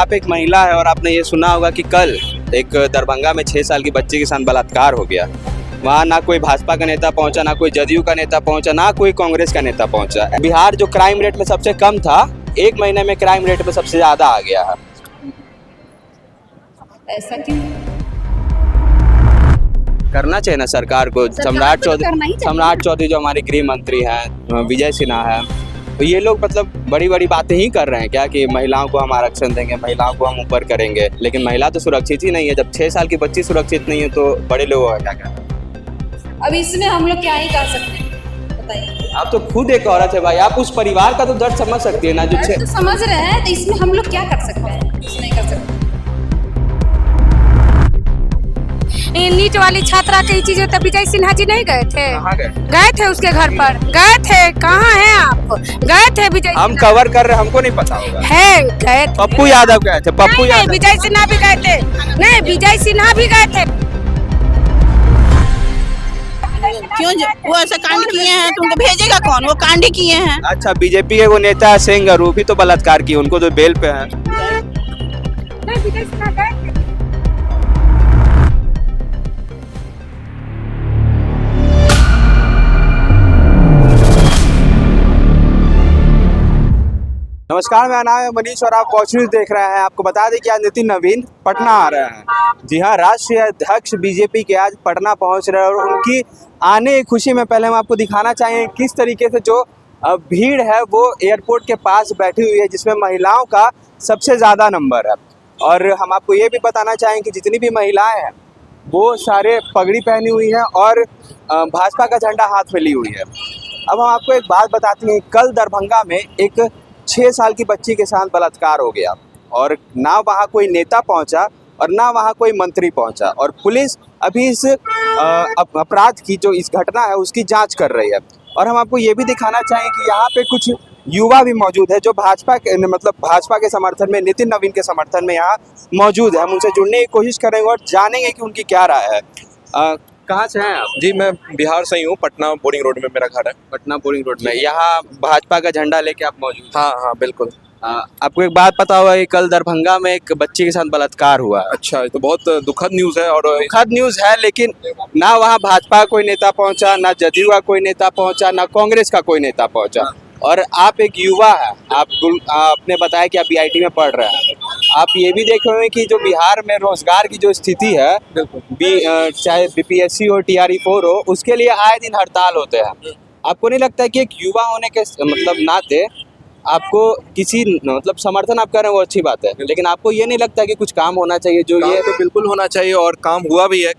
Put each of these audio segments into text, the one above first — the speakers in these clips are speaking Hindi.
आप एक महिला है और आपने ये सुना होगा कि कल एक दरभंगा में 6 साल की बच्ची के साथ बलात्कार हो गया। वहाँ ना कोई भाजपा का नेता पहुंचा, ना कोई जदयू का नेता पहुंचा, ना कोई कांग्रेस का नेता पहुंचा। बिहार जो क्राइम रेट में सबसे कम था, 1 महीने में क्राइम रेट में सबसे ज्यादा आ गया है। ऐसा क्यों? करना चाहिए ना सरकार को। सम्राट चौधरी जो हमारे गृह मंत्री हैं, विजय सिन्हा है, तो ये लोग मतलब बड़ी बड़ी बातें ही कर रहे हैं क्या कि महिलाओं को हम आरक्षण देंगे, महिलाओं को हम ऊपर करेंगे, लेकिन महिला तो सुरक्षित ही नहीं है। जब 6 साल की बच्ची सुरक्षित नहीं है तो बड़े लोगों का क्या करना। अब इसमें हम लोग क्या ही कर सकते हैं, बताइए। आप तो खुद एक औरत है भाई, आप उस परिवार का तो दर्द समझ सकती है ना। जो तो समझ रहे हैं, तो इसमें हम लोग क्या कर सकते हैं? कुछ नहीं कर सकते। नीट वाली छात्रा की चीजें तो विजय सिन्हा जी नहीं गए थे? कहाँ गए? गए थे उसके घर पर, गए थे। कहाँ हैं आप? गए थे विजय? हम कवर कर रहे हैं, हमको नहीं पता होगा। है गए थे। पप्पू यादव गए थे, पप्पू यादव। विजय सिन्हा भी गए थे। नहीं, विजय सिन्हा भी गए थे। क्यों वो ऐसा कांड किए हैं? तुमको भेजेगा कौन? वो कांड ही किए हैं। अच्छा, बीजेपी के वो नेता है सिंह, वो भी तो बलात्कार किए, उनको तो बेल पे है। नहीं, विजय सिन्हा गए थे। नमस्कार, मेरा नाम है मनीष और आप वॉच न्यूज देख रहे हैं। आपको बता दें कि आज नितिन नवीन पटना आ रहे हैं। जी हाँ, राष्ट्रीय अध्यक्ष बीजेपी के आज पटना पहुंच रहे हैं और उनकी आने की खुशी में पहले हम आपको दिखाना चाहेंगे किस तरीके से जो भीड़ है वो एयरपोर्ट के पास बैठी हुई है, जिसमें महिलाओं का सबसे ज़्यादा नंबर है। और हम आपको ये भी बताना चाहेंगे कि जितनी भी महिलाएँ हैं वो सारे पगड़ी पहनी हुई हैं और भाजपा का झंडा हाथ में ली हुई है। अब हम आपको एक बात बताते हैं, कल दरभंगा में एक 6 साल की बच्ची के साथ बलात्कार हो गया और ना वहाँ कोई नेता पहुँचा और ना वहाँ कोई मंत्री पहुँचा, और पुलिस अभी इस अपराध की जो इस घटना है उसकी जांच कर रही है। और हम आपको ये भी दिखाना चाहें कि यहाँ पे कुछ युवा भी मौजूद है जो भाजपा के समर्थन में, नितिन नवीन के समर्थन में यहाँ मौजूद है। हम उनसे जुड़ने की कोशिश करेंगे और जानेंगे कि उनकी क्या राय है। कहाँ से हैं आप? जी, मैं बिहार से ही हूँ। पटना बोरिंग रोड में मेरा घर है। पटना बोरिंग रोड में। यहाँ भाजपा का झंडा लेके आप मौजूद हैं? हाँ हाँ, बिल्कुल। आपको एक बात पता होगा कि कल दरभंगा में एक बच्ची के साथ बलात्कार हुआ। अच्छा, ये तो बहुत दुखद न्यूज़ है। और दुखद न्यूज़ है, लेकिन ना वहाँ भाजपा का कोई नेता पहुँचा, ना जदयू का कोई नेता पहुँचा, ना कांग्रेस का कोई नेता पहुँचा। और आप एक युवा है, आपने बताया कि आप बीआईटी में पढ़ रहे हैं। आप ये भी देखे होंगे कि जो बिहार में रोजगार की जो स्थिति है, चाहे बीपीएससी हो, TRE-4 हो, उसके लिए आए दिन हड़ताल होते हैं। आपको नहीं लगता कि एक युवा होने के मतलब नाते आपको किसी मतलब समर्थन आप कर रहे हैं वो अच्छी बात है, लेकिन आपको ये नहीं लगता कि कुछ काम होना चाहिए? जो ये तो बिल्कुल होना चाहिए और काम हुआ भी है।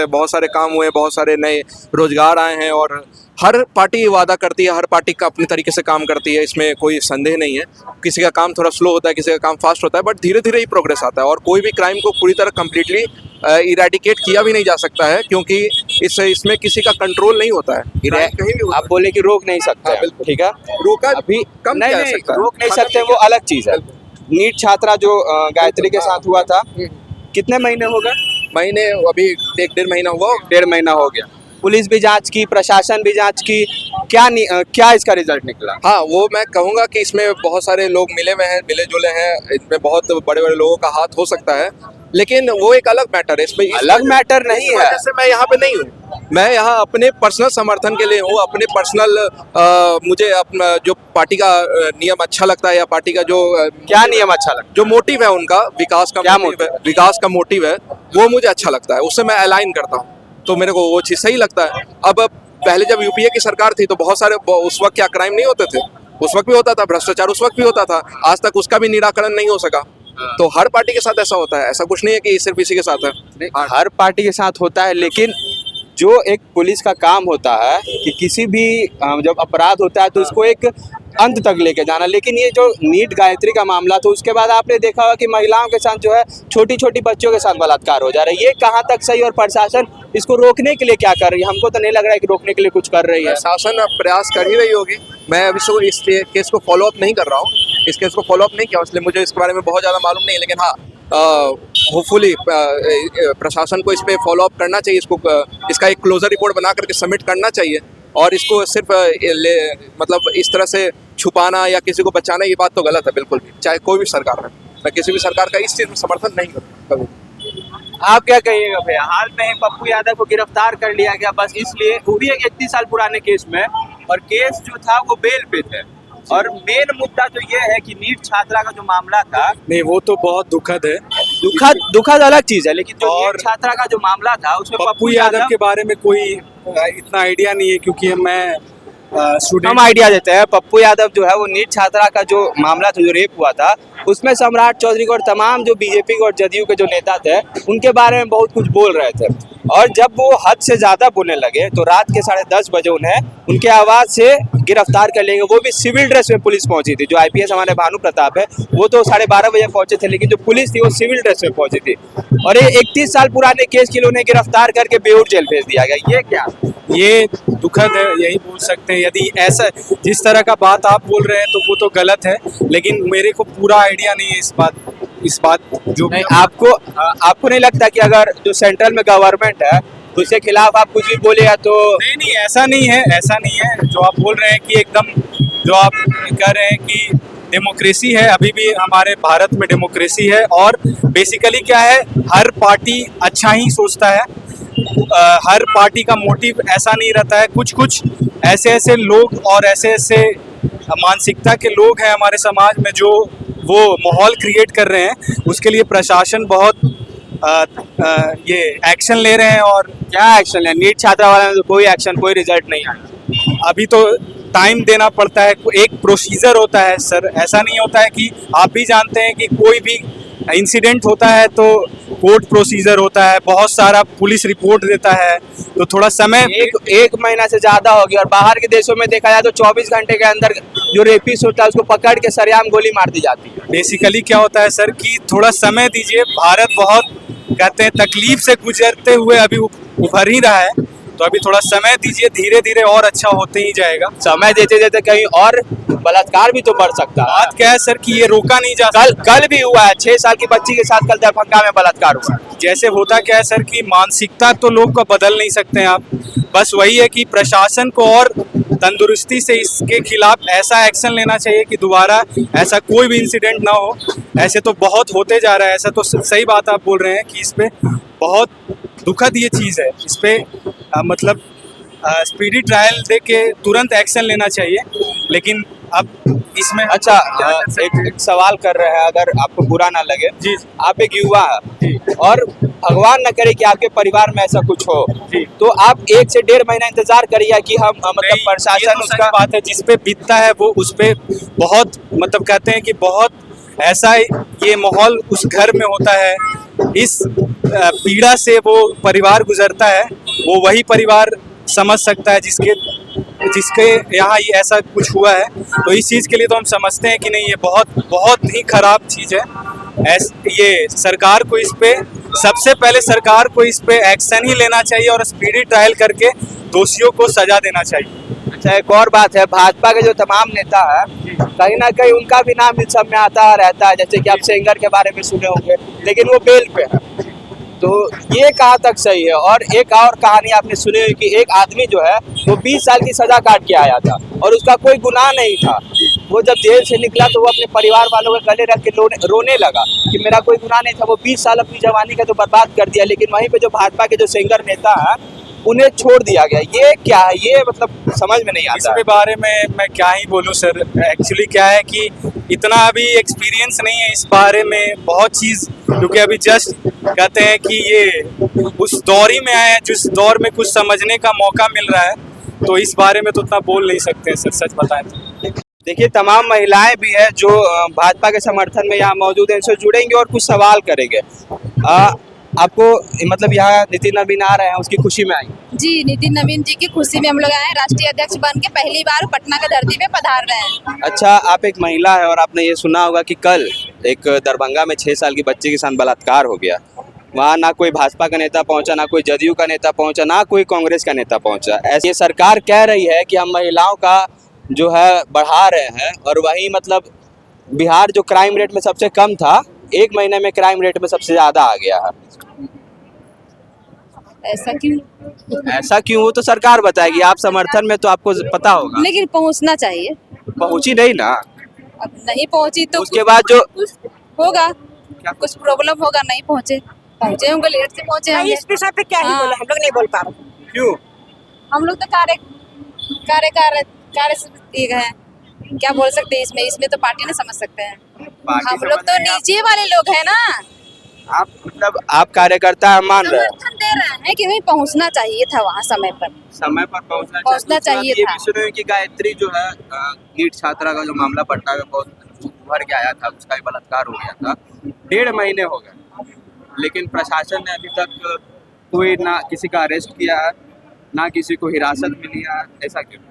बहुत सारे काम हुए, बहुत सारे नए रोजगार आए हैं। और हर पार्टी वादा करती है, हर पार्टी का अपने तरीके से काम करती है, इसमें कोई संदेह नहीं है। किसी का काम थोड़ा स्लो होता है, किसी का काम फास्ट होता है, बट धीरे धीरे ही प्रोग्रेस आता है। और कोई भी क्राइम को पूरी तरह कम्प्लीटली इरेडिकेट किया भी नहीं जा सकता है, क्योंकि इसमें किसी का कंट्रोल नहीं होता है। कहीं भी आप बोले कि रोक नहीं सकते। हाँ, बिल्कुल। ठीक है, रोका अभी कम नहीं नहीं, जा सकता। रोक नहीं सकते, वो अलग चीज़ है। नीट छात्रा जो गायत्री के साथ हुआ था, कितने महीने हो गए? महीने अभी 1-1.5 महीना हुआ। 1.5 महीना हो गया। पुलिस भी जांच की, प्रशासन भी जांच की, क्या इसका रिजल्ट निकला? हाँ, वो मैं कहूँगा कि इसमें बहुत सारे लोग मिले जुले हैं। इसमें बहुत बड़े बड़े लोगों का हाथ हो सकता है, लेकिन वो एक अलग मैटर है। इसमें अलग मैटर नहीं है। जैसे मैं यहाँ पे नहीं हूँ, मैं यहाँ अपने पर्सनल समर्थन के लिए हूँ। अपने पर्सनल मुझे अपना जो पार्टी का नियम अच्छा लगता है, या पार्टी का जो क्या नियम अच्छा लगता है? जो मोटिव है उनका, विकास का मोटिव है, वो मुझे अच्छा लगता है। उससे मैं अलाइन करता हूँ, तो मेरे को वो चीज़ सही लगता है। अब पहले जब यूपीए की सरकार थी तो बहुत सारे, उस वक्त क्या क्राइम नहीं होते थे? उस वक्त भी होता था, भ्रष्टाचार उस वक्त भी होता था। आज तक उसका भी निराकरण नहीं हो सका। तो हर पार्टी के साथ ऐसा होता है, ऐसा कुछ नहीं है कि सिर्फ इसी के साथ है। हर पार्टी के साथ होता है, लेकिन जो एक पुलिस का काम होता है कि किसी भी जब अपराध होता है तो उसको एक अंत तक लेके जाना। लेकिन ये जो नीट गायत्री का मामला था, उसके बाद आपने देखा होगा कि महिलाओं के साथ जो है छोटी छोटी बच्चों के साथ बलात्कार हो जा रहा है। ये कहाँ तक सही, और प्रशासन इसको रोकने के लिए क्या कर रही है? हमको तो नहीं लग रहा है कि रोकने के लिए कुछ कर रही है। शासन प्रयास कर ही रही होगी। मैं अभी इस केस को फॉलो अप नहीं कर रहा हूँ, इस केस को फॉलो अप नहीं किया, इसलिए मुझे इसके बारे में बहुत ज़्यादा मालूम नहीं। लेकिन हाँ, होपफुली प्रशासन को इस पर फॉलो अप करना चाहिए। इसका एक क्लोजर रिपोर्ट बना करके सबमिट करना चाहिए। और इसको सिर्फ मतलब इस तरह से छुपाना या किसी को बचाना, ये बात तो गलत है बिल्कुल भी, चाहे कोई भी सरकार है। मैं किसी भी सरकार का इस चीज में समर्थन नहीं करूँगा कभी। आप क्या कहिएगा भैया? हाल में ही पप्पू यादव को गिरफ्तार कर लिया गया बस इसलिए, वो भी एक 31 साल पुराने केस में, और केस जो था वो बेल पे थे। और मेन मुद्दा तो ये है कि नीट छात्रा का जो मामला था, नहीं वो तो बहुत दुखद है। दुखद अलग चीज है, लेकिन जो और नीट छात्रा का जो मामला था उसमें पप्पू यादव के बारे में कोई इतना आइडिया नहीं है, क्योंकि मैं हम स्टूडेंट आइडिया देते हैं। पप्पू यादव जो है वो नीट छात्रा का जो मामला था, जो रेप हुआ था, उसमें सम्राट चौधरी को और तमाम जो बीजेपी और जदयू के जो नेता थे उनके बारे में बहुत कुछ बोल रहे थे। और जब वो हद से ज्यादा बोलने लगे तो रात के 10:30 बजे उन्हें उनके आवाज से गिरफ्तार कर लेंगे। वो भी सिविल ड्रेस में पुलिस पहुंची थी। जो आईपीएस हमारे भानु प्रताप है वो तो 12:30 बजे पहुंचे थे, लेकिन जो पुलिस थी वो सिविल ड्रेस में पहुंची थी। और ये 31 साल पुराने केस के लिए उन्हें गिरफ्तार करके बेऊर जेल भेज दिया गया। ये क्या, ये दुखद है, यही बोल सकते हैं। यदि ऐसा जिस तरह का बात आप बोल रहे हैं तो वो तो गलत है, लेकिन मेरे को पूरा आइडिया नहीं है इस बात जो भी नहीं, आपको नहीं लगता कि अगर जो सेंट्रल में गवर्नमेंट है तो उसके खिलाफ आप कुछ भी बोलेगा तो? नहीं ऐसा नहीं है जो आप बोल रहे हैं कि एकदम, जो आप कह रहे हैं कि डेमोक्रेसी है, अभी भी हमारे भारत में डेमोक्रेसी है। और बेसिकली क्या है, हर पार्टी अच्छा ही सोचता है, हर पार्टी का मोटिव ऐसा नहीं रहता है। कुछ ऐसे लोग और ऐसे मानसिकता के लोग हैं हमारे समाज में जो वो माहौल क्रिएट कर रहे हैं, उसके लिए प्रशासन बहुत ये एक्शन ले रहे हैं। और क्या एक्शन है? नीट छात्रा वाले में तो कोई एक्शन, कोई रिजल्ट नहीं आया। अभी तो टाइम देना पड़ता है, एक प्रोसीजर होता है सर। ऐसा नहीं होता है कि आप भी जानते हैं कि कोई भी इंसिडेंट होता है तो कोर्ट प्रोसीजर होता है, बहुत सारा पुलिस रिपोर्ट देता है, तो थोड़ा समय एक महीना से ज्यादा हो गया। और बाहर के देशों में देखा जाए तो 24 घंटे के अंदर जो रेपिस्ट होता है उसको पकड़ के सरेआम गोली मार दी जाती है। बेसिकली क्या होता है सर कि थोड़ा समय दीजिए। भारत बहुत कहते हैं तकलीफ से गुजरते हुए अभी उभर ही रहा है, तो अभी थोड़ा समय दीजिए, धीरे धीरे और अच्छा होते ही जाएगा। समय देते देते कहीं और बलात्कार भी तो बढ़ सकता है। बात क्या है सर कि ये रोका नहीं जा सकता। कल भी हुआ है, 6 साल की बच्ची के साथ कल दरभंगा में बलात्कार हुआ। जैसे होता क्या है सर कि मानसिकता तो लोग को बदल नहीं सकते हैं आप, बस वही है कि प्रशासन को और तंदुरुस्ती से इसके खिलाफ ऐसा एक्शन लेना चाहिए कि दोबारा ऐसा कोई भी इंसिडेंट ना हो। ऐसे तो बहुत होते जा रहा है, ऐसा तो सही बात आप बोल रहे हैं कि इस पे बहुत दुखद ये चीज़ है। इस पे मतलब स्पीडी ट्रायल दे के तुरंत एक्शन लेना चाहिए, लेकिन अब इसमें अच्छा, एक सवाल कर रहे हैं, अगर आपको बुरा ना लगे जी, आप एक युवा है और भगवान न करे कि आपके परिवार में ऐसा कुछ हो, तो आप 1 से 1.5 महीना इंतजार करिए कि हम मतलब प्रशासन उसका बात है जिस पे बीतता है वो उस पे बहुत मतलब कहते हैं कि बहुत ऐसा ये माहौल उस घर में होता है, इस पीड़ा से वो परिवार गुजरता है, वो वही परिवार समझ सकता है जिसके यहाँ ये ऐसा कुछ हुआ है। तो इस चीज़ के लिए तो हम समझते हैं कि नहीं, ये बहुत ही खराब चीज़ है। ये सरकार को इस पे सबसे पहले सरकार को इस पे एक्शन ही लेना चाहिए और स्पीडी ट्रायल करके दोषियों को सजा देना चाहिए। अच्छा, एक और बात है, भाजपा के जो तमाम नेता है कहीं ना कहीं उनका भी नाम इस सब में आता रहता है, जैसे कि आप सेंगर के बारे में सुने होंगे, लेकिन वो बेल पे है। तो ये कहाँ तक सही है? और एक और कहानी आपने सुनी हुई कि एक आदमी जो है वो 20 साल की सजा काट के आया था और उसका कोई गुनाह नहीं था। वो जब जेल से निकला तो वो अपने परिवार वालों के गले रख के रोने लगा कि मेरा कोई गुनाह नहीं था। वो 20 साल अपनी जवानी का तो बर्बाद कर दिया, लेकिन वहीं पे जो भाजपा के जो सिंगर नेता हैं उन्हें छोड़ दिया गया। ये क्या है? ये मतलब समझ में नहीं आता। इसके बारे में मैं क्या ही बोलूं सर। एक्चुअली क्या है कि इतना अभी एक्सपीरियंस नहीं है इस बारे में, बहुत चीज़ क्योंकि अभी जस्ट कहते हैं कि ये उस दौर ही में आए हैं जिस दौर में कुछ समझने का मौका मिल रहा है, तो इस बारे में तो उतना बोल नहीं सकते सर, सच बताएं तो। देखिए, तमाम महिलाएं भी है जो भाजपा के समर्थन में यहाँ मौजूद हैं, इनसे जुड़ेंगे और कुछ सवाल करेंगे। आपको मतलब यहाँ नितिन नवीन आ रहे हैं, उसकी खुशी में आई? जी, नितिन नवीन जी की खुशी में हम लोग आए हैं। राष्ट्रीय अध्यक्ष बन के पहली बार पटना की धरती पे पधार रहे हैं। अच्छा, आप एक महिला है और आपने ये सुना होगा कि कल एक दरभंगा में 6 साल की बच्ची के साथ बलात्कार हो गया। वहाँ ना कोई भाजपा का नेता पहुँचा, ना कोई जदयू का नेता पहुँचा, ना कोई कांग्रेस का नेता पहुँचा। ऐसी सरकार कह रही है कि हम महिलाओं का जो है बढ़ा रहे हैं, और वही मतलब बिहार जो क्राइम रेट में सबसे कम था, 1 महीने में क्राइम रेट में सबसे ज़्यादा आ गया है। ऐसा क्यों? ऐसा क्यों? वो तो सरकार बताएगी, आप समर्थन में तो आपको पता होगा। लेकिन पहुंचना चाहिए। पहुंची नहीं ना, अब नहीं पहुंची तो उसके बाद जो होगा कुछ प्रॉब्लम होगा, नहीं पहुँचे होंगे, लेट से पहुँचे होंगे। इस विषय पे क्या ही हाँ। बोले, हम लोग नहीं बोल पा रहे। क्यों? हम लोग तो कार्य से दिए गए हैं, क्या बोल सकते हैं इसमें तो पार्टी ने समझ सकते हैं। पार्टी हम लोग समझ तो रहे हैं आप? नीचे वाले लोग हैं ना, आप मतलब आप कार्यकर्ता मान रहे हैं, समर्थन दे रहे हैं कि वहीं पहुंचना चाहिए था वहाँ समय पर। समय पर पहुंचना पहुंचना चाहिए ये था। भी सुने कि गायत्री जो है नीट छात्रा का जो मामला पटना में बहुत उभर के आया था, उसका भी बलात्कार हो गया था, 1.5 महीने हो गए, लेकिन प्रशासन ने अभी तक कोई ना किसी का अरेस्ट किया है, ना किसी को हिरासत में लिया है, ऐसा क्यों?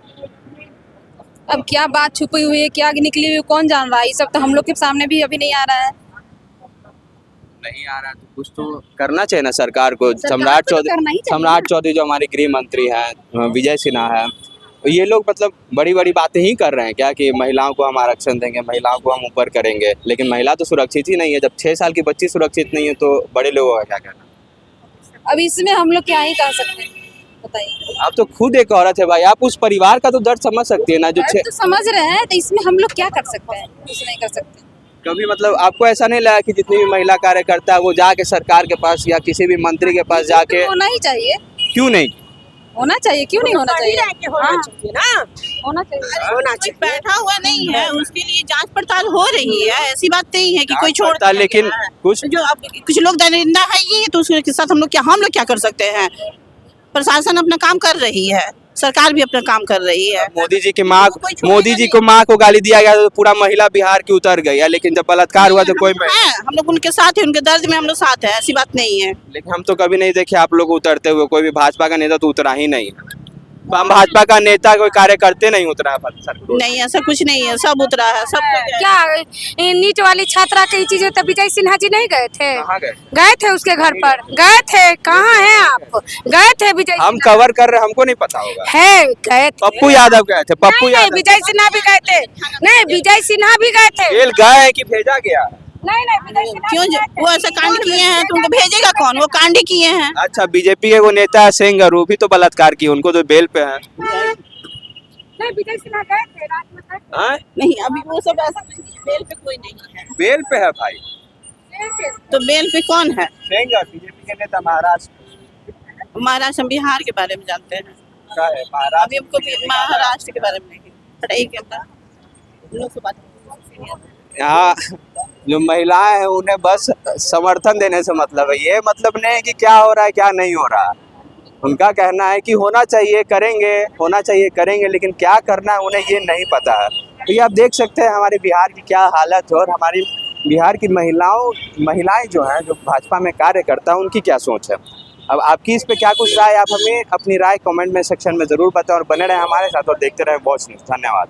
अब क्या बात छुपी हुई है, क्या निकली हुई है, कौन जान रहा है, ये सब तो हम लोग के सामने भी अभी नहीं आ रहा है। नहीं आ रहा तो कुछ तो करना चाहिए ना सरकार को। सरकार को तो करना ही चाहिए सम्राट चौधरी जो हमारे गृह मंत्री हैं, विजय सिन्हा है, ये लोग मतलब बड़ी बड़ी बातें ही कर रहे हैं क्या कि महिलाओं को हम आरक्षण देंगे, महिलाओं को हम ऊपर करेंगे, लेकिन महिला तो सुरक्षित ही नहीं है। जब 6 साल की बच्ची सुरक्षित नहीं है तो बड़े लोगों का क्या कहना? अब इसमें हम लोग क्या ही कह सकते हैं, बताइए। आप तो खुद एक औरत है भाई, आप उस परिवार का तो दर्द समझ सकती है ना जो तो समझ रहे हैं, तो इसमें हम लोग क्या कर सकते हैं, कुछ नहीं कर सकते। कभी मतलब आपको ऐसा नहीं लगा कि जितनी भी महिला कार्यकर्ता है वो जाके सरकार के पास या किसी भी मंत्री के पास जाके, होना ही चाहिए, क्यों नहीं? होना चाहिए, क्यों नहीं होना चाहिए, होना चाहिए ना, होना चाहिए। होना कोई बैठा हुआ नहीं है, उसके लिए जांच पड़ताल हो रही है, ऐसी बात नहीं है कि कोई छोड़ पड़ताल, लेकिन कुछ जो अब कुछ लोग दरिंदा है ये, तो उसके साथ हम लोग क्या कर सकते हैं। प्रशासन अपना काम कर रही है, सरकार भी अपना काम कर रही है। मोदी जी कोई छोड़ेगा मोदी जी को माँ को गाली दिया गया तो पूरा महिला बिहार की उतर गई है, लेकिन जब बलात्कार हुआ तो कोई है, हम लोग उनके साथ है, उनके दर्द में हम लोग साथ है, ऐसी बात नहीं है। लेकिन हम तो कभी नहीं देखे आप लोग उतरते हुए, कोई भी भाजपा का नेता तो उतरा ही नहीं है। हम भाजपा का नेता कोई कार्यकर्ते नहीं उतरा है सर। नहीं, ऐसा कुछ नहीं है, सब उतरा है, सब क्या ये नीट वाली छात्रा की चीजें तो विजय सिन्हा जी नहीं गए थे? कहाँ गए? गए थे उसके घर पर, गए थे, कहाँ हैं आप? गए थे विजय हम कवर कर रहे, हमको नहीं पता होगा। है, गए थे। पप्पू यादव गए थे, पप्पू नहीं, यादव विजय सिन्हा भी गए थे, नहीं विजय सिन्हा भी गए थे, जेल गए हैं कि भेजा गया? नहीं विजय सिन्हा क्यों वो ऐसा कांड किए हैं तो उनको भेजेगा कौन? वो कांड ही किए हैं। अच्छा, बीजेपी के वो नेता है सेंगर, वो भी तो बलात्कार किए, उनको तो बेल पे है। नहीं विजय सिन्हा गए थे, रात में गए थे। हाँ? नहीं, अभी वो सब ऐसा बेल पे कोई नहीं है। बेल पे है भाई तो बेल पे कौन है? सेंगर, बीजेपी के नेता महाराष्ट्र महाराष्ट्र, हम बिहार के बारे में जानते हैं, का है। महाराष्ट्र अभी हमको भी महाराष्ट्र के बारे में नहीं पता। एक लोग से बात, यहाँ जो महिलाएं हैं उन्हें बस समर्थन देने से मतलब है, ये मतलब नहीं है कि क्या हो रहा है क्या नहीं हो रहा। उनका कहना है कि होना चाहिए करेंगे, होना चाहिए करेंगे, लेकिन क्या करना है उन्हें ये नहीं पता है। तो ये आप देख सकते हैं हमारे बिहार की क्या हालत है, और हमारी बिहार की महिलाएं जो हैं, जो भाजपा में कार्य करता है, उनकी क्या सोच है। अब आपकी इस पे क्या कुछ राय, आप हमें अपनी राय कमेंट में सेक्शन में ज़रूर बताएं, और बने रहें हमारे साथ और देखते रहें वॉच न्यूज़। धन्यवाद।